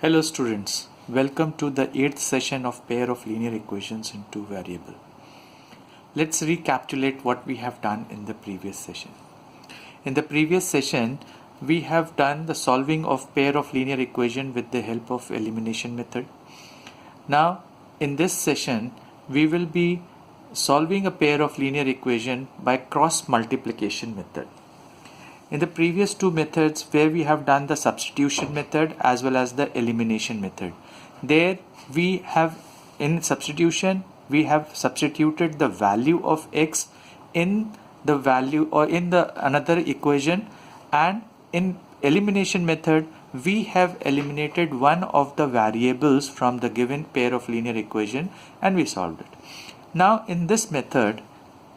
Hello students, welcome to the 8th session of pair of linear equations in two variable. Let's recapitulate what we have done in the previous session. In the previous session, we have done the solving of pair of linear equation with the help of elimination method. Now, in this session, we will be solving a pair of linear equation by cross multiplication method. In the previous two methods where we have done the substitution method as well as the elimination method, there we have in substitution we have substituted the value of x in the value or in the another equation, and in elimination method we have eliminated one of the variables from the given pair of linear equation and we solved it. Now in this method,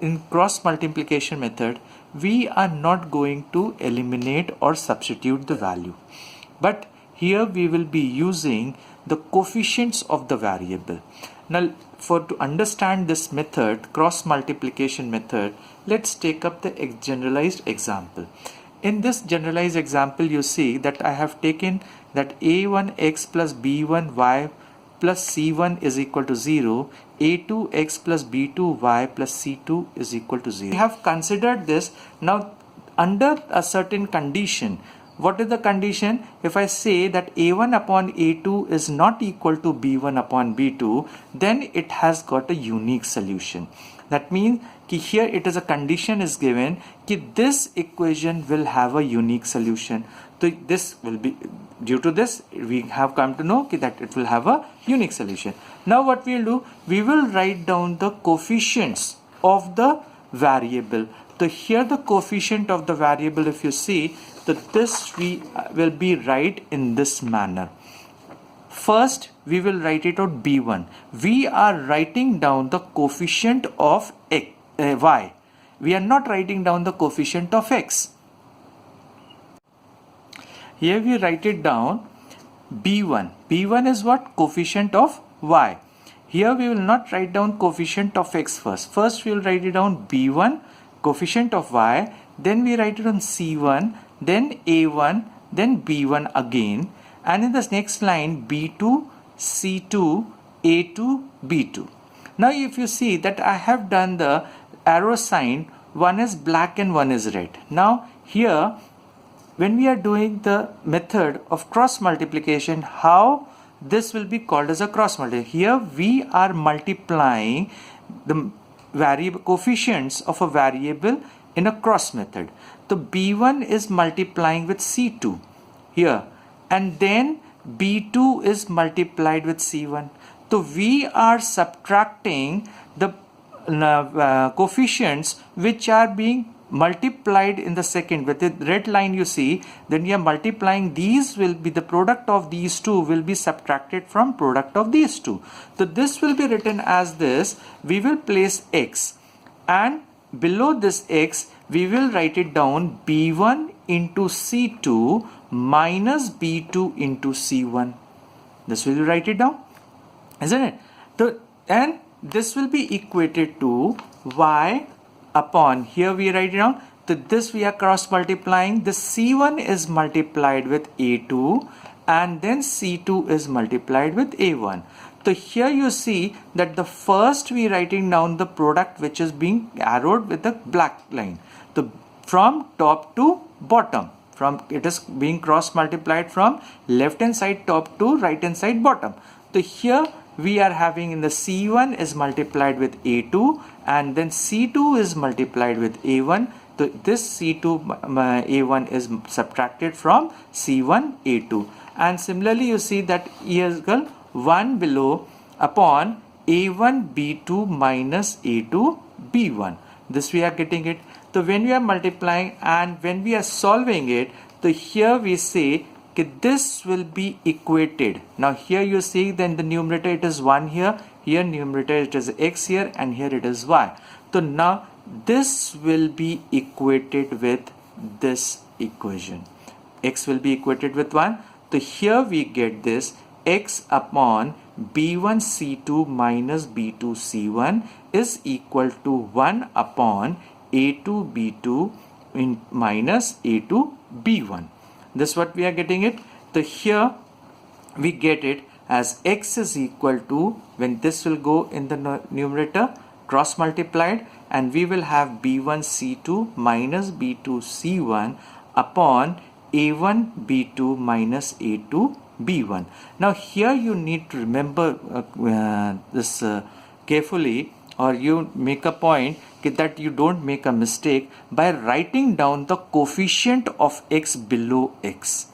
in cross multiplication method, we are not going to eliminate or substitute the value, but here we will be using the coefficients of the variable. Now to understand this method, cross multiplication method, let's take up the generalized example. In this generalized example, you see that I have taken that a1x plus b1y plus c1 is equal to 0, a2x plus b2y plus c2 is equal to 0. We have considered this. Now under a certain condition, what is the condition? If I say that a1 upon a2 is not equal to b1 upon b2, then it has got a unique solution. That means here it is a condition is given that this equation will have a unique solution. So this will be, due to this we have come to know that it will have a unique solution. Now what we will do, we will write down the coefficients of the variable. So here the coefficient of the variable, if you see, that this we will be write in this manner. First we will write it out b1. We are writing down the coefficient of y. We are not writing down the coefficient of x. Here we write it down b1. b1 is what? Coefficient of y. Here we will not write down coefficient of x first. First we will write it down b1, coefficient of y, then we write it on c1, then a1, then b1 again, and in this next line b2, c2, a2, b2. Now if you see that I have done the arrow sign, one is black and one is red. Now here when we are doing the method of cross multiplication, how this will be called as a cross multiplication. Here we are multiplying the variable coefficients of a variable in a cross method. The b1 is multiplying with c2 here, and then b2 is multiplied with c1. So we are subtracting the coefficients which are being multiplied in the second. With the red line you see, then we are multiplying, these will be the product of these two will be subtracted from product of these two. So this will be written as this. We will place x, and below this x we will write it down b1 into c2 minus b2 into c1. This will write it down, isn't it? So, and this will be equated to y upon, here we write it down, that this we are cross multiplying, the c1 is multiplied with a2 and then c2 is multiplied with a1. So here you see that the first we writing down the product which is being arrowed with the black line. So from top to bottom, from it is being cross multiplied from left hand side top to right hand side bottom. So here we are having in the c1 is multiplied with a2 and then c2 is multiplied with a1. So this c2 a1 is subtracted from c1 a2, and similarly you see that E is equal 1 below upon a1 b2 minus a2 b1. This we are getting it. So when we are multiplying and when we are solving it, so here we say this will be equated. Now here you see then the numerator it is 1 here, here numerator it is x here, and here it is y. So now this will be equated with this equation. X will be equated with 1. So here we get this x upon b1 c2 minus b2 c1 is equal to 1 upon a2 b2 minus a2 b1. This what we are getting it. So here we get it as x is equal to, when this will go in the numerator, cross multiplied, and we will have b1 c2 minus b2 c1 upon a1 b2 minus a2 b1. Now here you need to remember this carefully, or you make a point that you don't make a mistake by writing down the coefficient of x below x.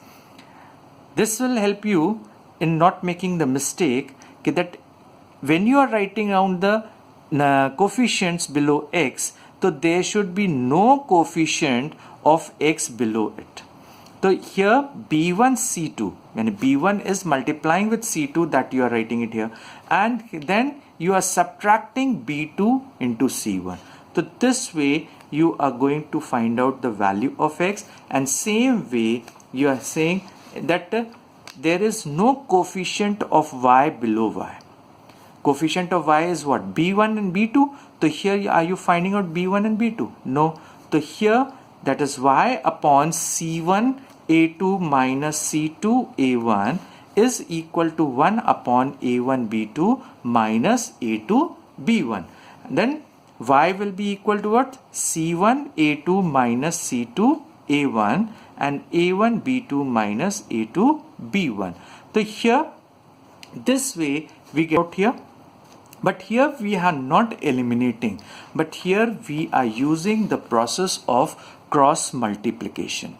This will help you in not making the mistake that when you are writing down the coefficients below x, so there should be no coefficient of x below it. So here b1 c2, when b1 is multiplying with c2, that you are writing it here, and then you are subtracting b2 into c1. So this way you are going to find out the value of x, and same way you are saying that there is no coefficient of y below y. Coefficient of y is what? b1 and b2. So here are you finding out b1 and b2? No. So here that is y upon c1 a2 minus c2 a1 is equal to 1 upon a1 b2 minus a2 b1. And then y will be equal to what? c1 a2 minus c2 a1 and a1 b2 minus a2 b1. So here this way we get out here. But here we are not eliminating, but here we are using the process of cross multiplication.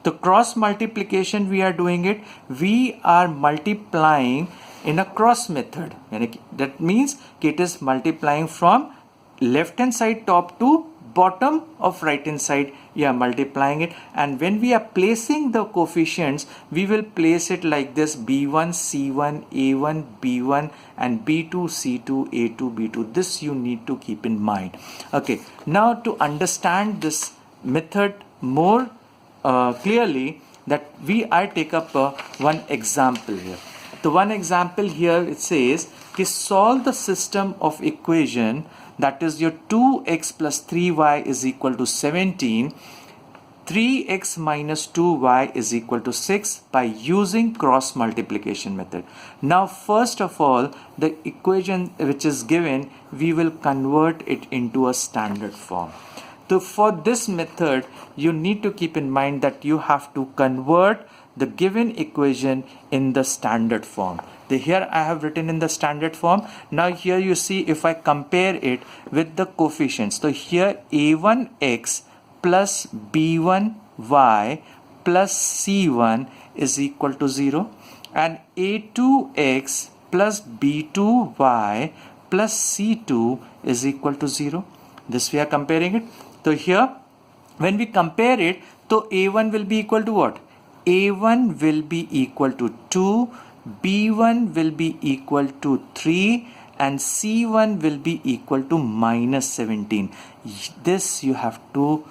The cross multiplication we are doing it, we are multiplying in a cross method. That means it is multiplying from left hand side top to bottom of right hand side, you are multiplying it, and when we are placing the coefficients, we will place it like this: b1 c1 a1 b1 and b2 c2 a2 b2. This you need to keep in mind. Okay, now to understand this method more clearly, that I take up one example here. The one example here, it says solve the system of equation, that is your 2x plus 3y is equal to 17, 3x minus 2y is equal to 6 by using cross multiplication method. Now first of all, the equation which is given, we will convert it into a standard form. So for this method, you need to keep in mind that you have to convert the given equation in the standard form. Here I have written in the standard form. Now here you see, if I compare it with the coefficients, so here a1x plus b1y plus c1 is equal to 0, and a2x plus b2y plus c2 is equal to 0. This we are comparing it. So here when we compare it, so a1 will be equal to what? a1 will be equal to 2, b1 will be equal to 3, and c1 will be equal to minus 17. This you have to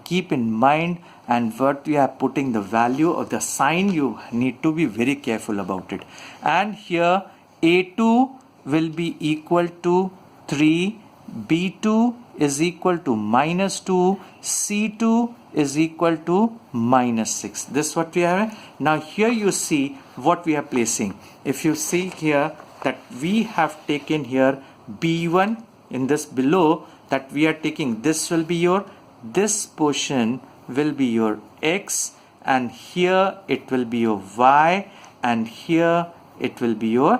keep in mind, and what we are putting the value of the sign, you need to be very careful about it. And here a2 will be equal to 3, b2 is equal to minus 2, c2 is equal to minus 6. This is what we have. Now here you see what we are placing. If you see here that we have taken here b1 in this below, that we are taking, this will be your, this portion will be your x, and here it will be your y, and here it will be your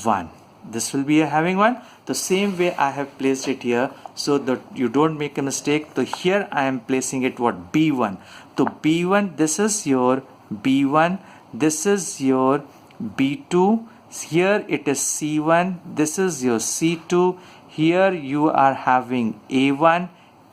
1. This will be having 1. The same way I have placed it here, so that you don't make a mistake. So here I am placing it what? b1. So b1, this is your b1, this is your b2, here it is c1, this is your c2, here you are having a1,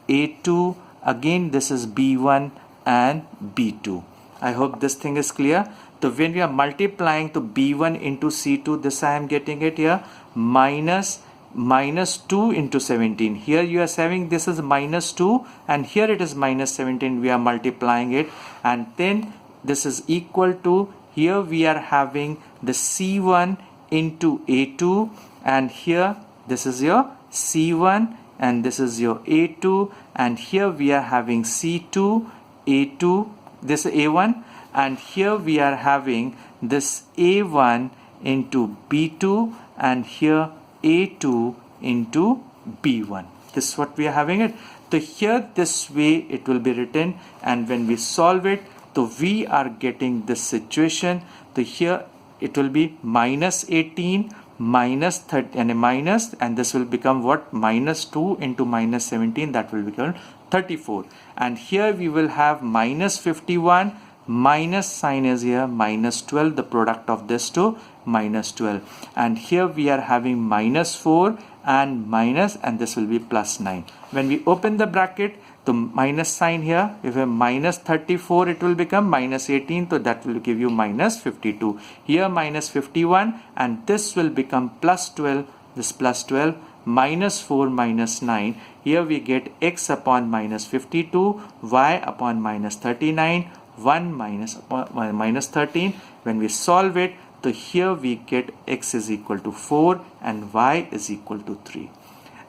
a2, again this is b1 and b2. I hope this thing is clear. So when we are multiplying to b1 into c2, this I am getting it here, minus 2 into 17. Here you are having, this is minus 2, and here it is minus 17. We are multiplying it, and then this is equal to, here we are having the c1 into a2, and here this is your c1 and this is your a2, and here we are having c2 a2, this is a1. and here we are having this A1 into B2 and here A2 into B1. This is what we are having it. So here this way it will be written, and when we solve it, so we are getting this situation. So here it will be minus 18 minus 30 and a minus, and this will become what? Minus 2 into minus 17, that will become 34. And here we will have minus 51 minus sign is here minus 12, the product of this two minus 12, and here we are having minus 4 and minus, and this will be plus 9. When we open the bracket, the minus sign here, if a minus 34, it will become minus 18, so that will give you minus 52. Here minus 51, and this will become plus 12, this plus 12, minus 4 minus 9. Here we get x upon minus 52, y upon minus 39, 1 minus upon minus 13. When we solve it, so here we get x is equal to 4 and y is equal to 3.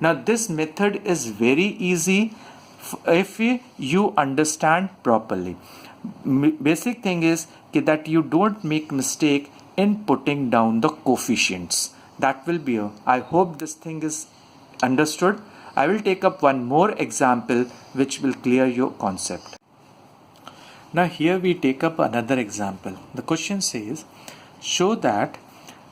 Now this method is very easy if you understand properly. Basic thing is that you don't make mistake in putting down the coefficients. That will be I hope this thing is understood. I will take up one more example which will clear your concept. Now here we take up another example. The question says, show that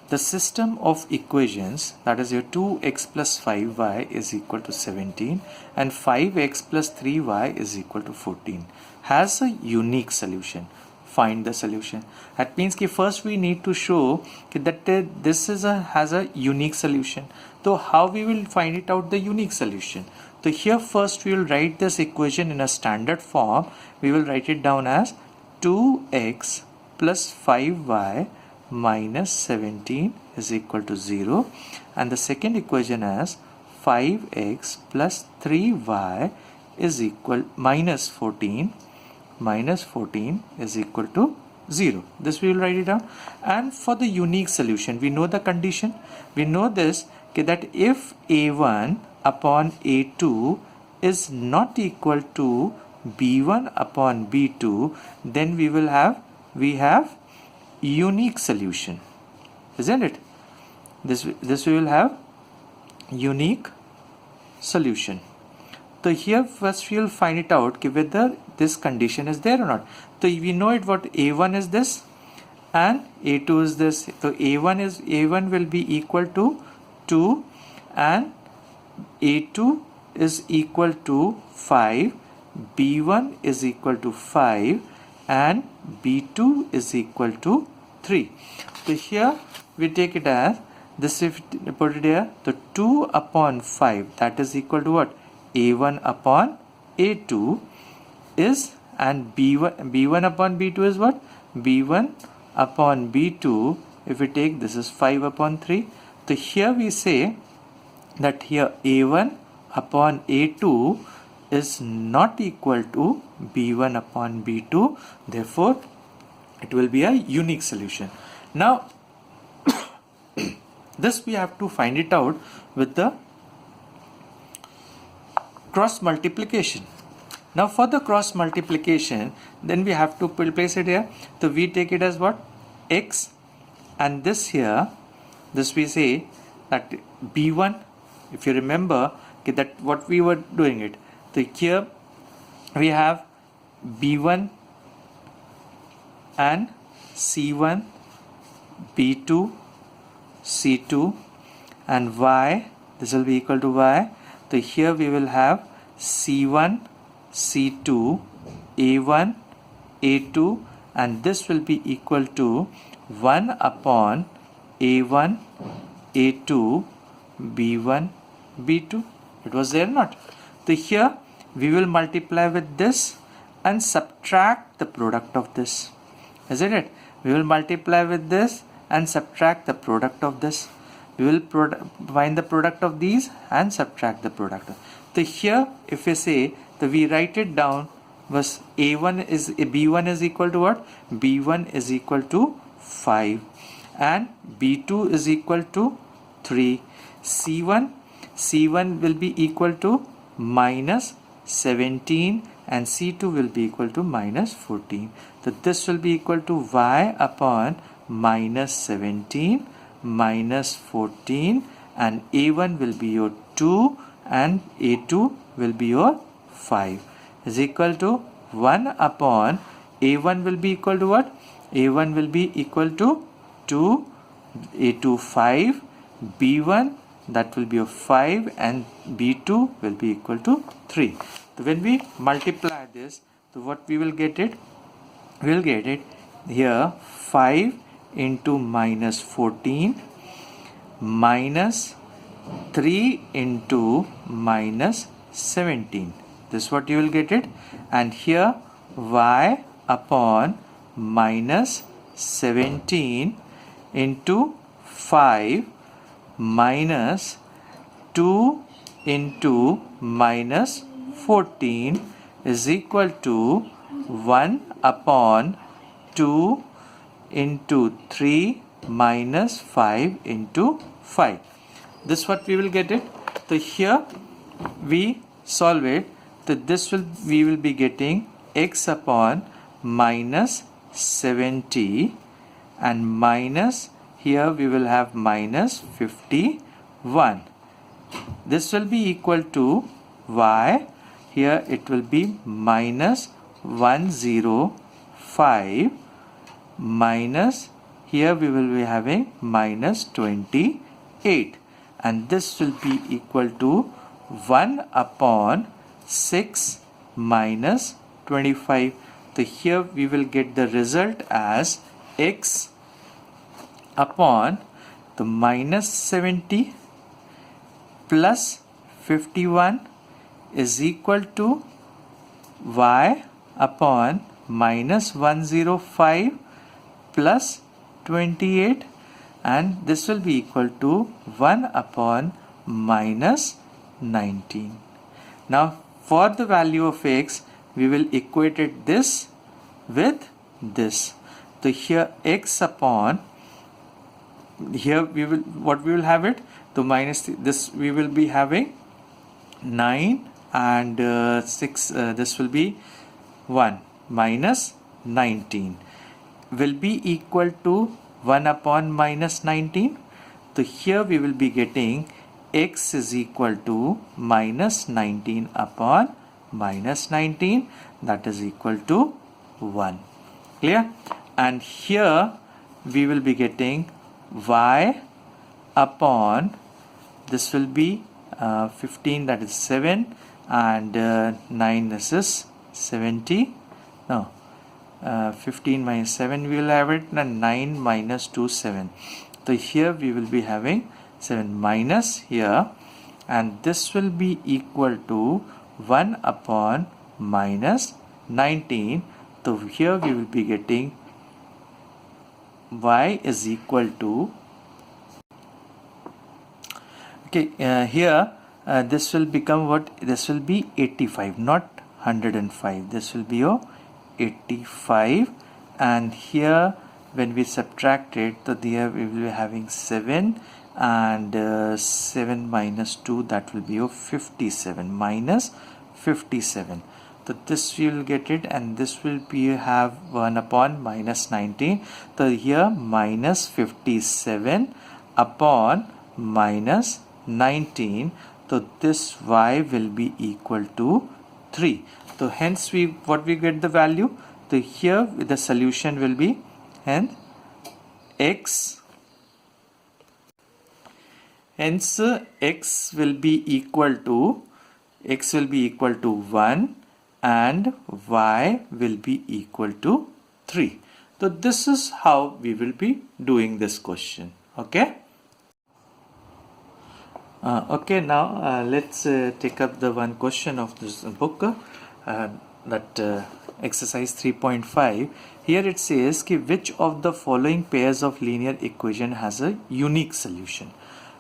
the system of equations, that is your 2x plus 5y is equal to 17 and 5x plus 3y is equal to 14, has a unique solution. Find the solution. That means that first we need to show that this has a unique solution. So how we will find it out, the unique solution? So here first we will write this equation in a standard form. We will write it down as 2x plus 5y minus 17 is equal to 0, and the second equation as 5x plus 3y is equal minus 14 is equal to 0. This we will write it down. And for the unique solution, we know the condition. We know this, that if a1 upon a2 is not equal to b1 upon b2, then we have unique solution, isn't it? This we will have unique solution. So here first we will find it out whether this condition is there or not. So we know it, what a1 is this and a2 is this. So a1 will be equal to 2 and a2 is equal to 5, b1 is equal to 5 and b2 is equal to 3. So here we take it as this, if we put it here, the 2 upon 5, that is equal to what? a1 upon a2 is, and b1 upon b2 is what? b1 upon b2, if we take this is 5 upon 3. So here we say that here a1 upon a2 is not equal to b1 upon b2, therefore it will be a unique solution. Now this we have to find it out with the cross multiplication. Now for the cross multiplication, then we have to place it here. So we take it as what? X, and this here, this we say that b1, if you remember that what we were doing it. So here we have b1 and c1, b2, c2, and y, this will be equal to y. So here we will have c1, c2, a1, a2, and this will be equal to 1 upon a1, a2, b1, b2. It was there or not? So here we will multiply with this and subtract the product of this, isn't it? We will multiply with this and subtract the product of this. We will find the product of these and subtract the product. So here if we say, so we write it down, was b1 is equal to what? b1 is equal to 5 and b2 is equal to 3. c1 will be equal to minus 17 and c2 will be equal to minus 14. So this will be equal to y upon minus 17 minus 14, and a1 will be your 2 and a2 will be your 5 is equal to 1 upon a1 will be equal to what? A1 will be equal to 2, a2 5, b1 that will be a 5 and b2 will be equal to 3. So when we multiply this, so what we will get it? We will get it here 5 into minus 14 minus 3 into minus 17. This is what you will get it. And here y upon minus 17 into 5 minus 2 into minus 14 is equal to 1 upon 2 into 3 minus 5 into 5. This what we will get it. So here we solve it. So this will we will be getting x upon minus 70 and minus here we will have minus 51. This will be equal to y. Here it will be minus 105 minus here we will be having minus 28, and this will be equal to 1 upon 6 minus 25. So here we will get the result as x upon the minus 70 plus 51 is equal to y upon minus 105 plus 28, and this will be equal to 1 upon minus 19. Now for the value of x we will equate it this with this. So here x upon here we will what we will have it, the minus this we will be having 9 and 6 this will be 1 minus 19 will be equal to 1 upon minus 19. So here we will be getting x is equal to minus 19 upon minus 19, that is equal to 1. Clear? And here we will be getting y upon this will be 15, that is 7, and 9 this is 70. No, 15 minus 7 we will have it, and 9 minus 2 7. So here we will be having 7 minus here, and this will be equal to 1 upon minus 19. So here we will be getting y is equal to here this will become what? This will be 85, not 105. This will be your 85, and here when we subtract it, so there we will be having 7 and 7 minus 2, that will be your 57 minus 57. So this we will get it, and this will be have 1 upon minus 19. So here minus 57 upon minus 19. So this y will be equal to 3. So hence we what we get the value. So here the solution will be, and x hence x will be equal to 1 and y will be equal to 3. So this is how we will be doing this question. Okay. Okay, now let's take up the one question of this book, that exercise 3.5. Here it says ki which of the following pairs of linear equation has a unique solution?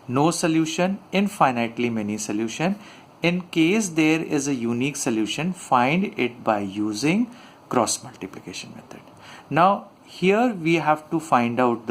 No solution, infinitely many solution. In case there is a unique solution, find it by using cross multiplication method. Now here we have to find out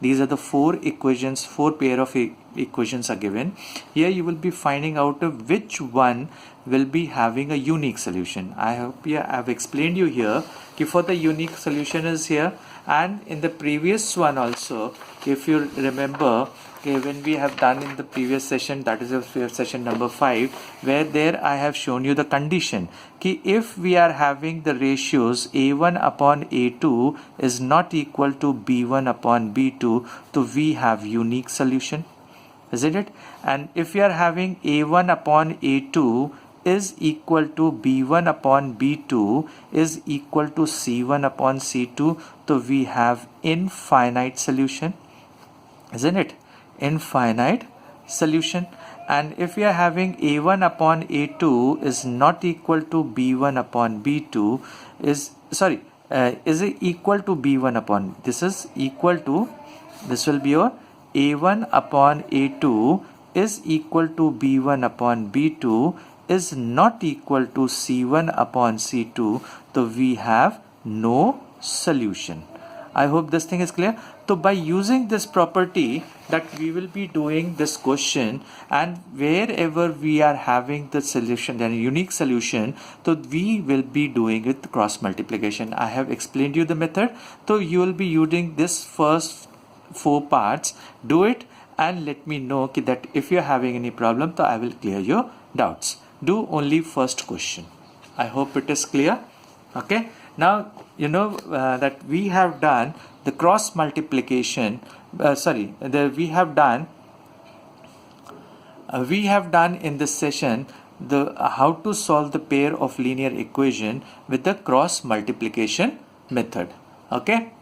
these are the four equations, four pair of equations are given. Here you will be finding out which one will be having a unique solution. I hope I have explained you here for the unique solution is here, and in the previous one also, if you remember, when we have done in the previous session, that is session number 5, where there I have shown you the condition if we are having the ratios a1 upon a2 is not equal to b1 upon b2, so we have unique solution, isn't it? And if we are having a1 upon a2 is equal to b1 upon b2 is equal to c1 upon c2, so we have infinite solution, isn't it? Infinite solution. And if we are having a1 upon a2 is not equal to b1 upon b2 is it equal to b1 upon, this is equal to, this will be your a1 upon a2 is equal to b1 upon b2 is not equal to c1 upon c2, so we have no solution. I hope this thing is clear. So by using this property that we will be doing this question, and wherever we are having the solution, then unique solution, so we will be doing it cross multiplication. I have explained you the method, so you will be using this first 4 parts. Do it and let me know that if you are having any problem, so I will clear your doubts. Do only first question. I hope it is clear. Okay. Now you know that we have done the cross multiplication. We have done in this session the how to solve the pair of linear equation with the cross multiplication method. Okay.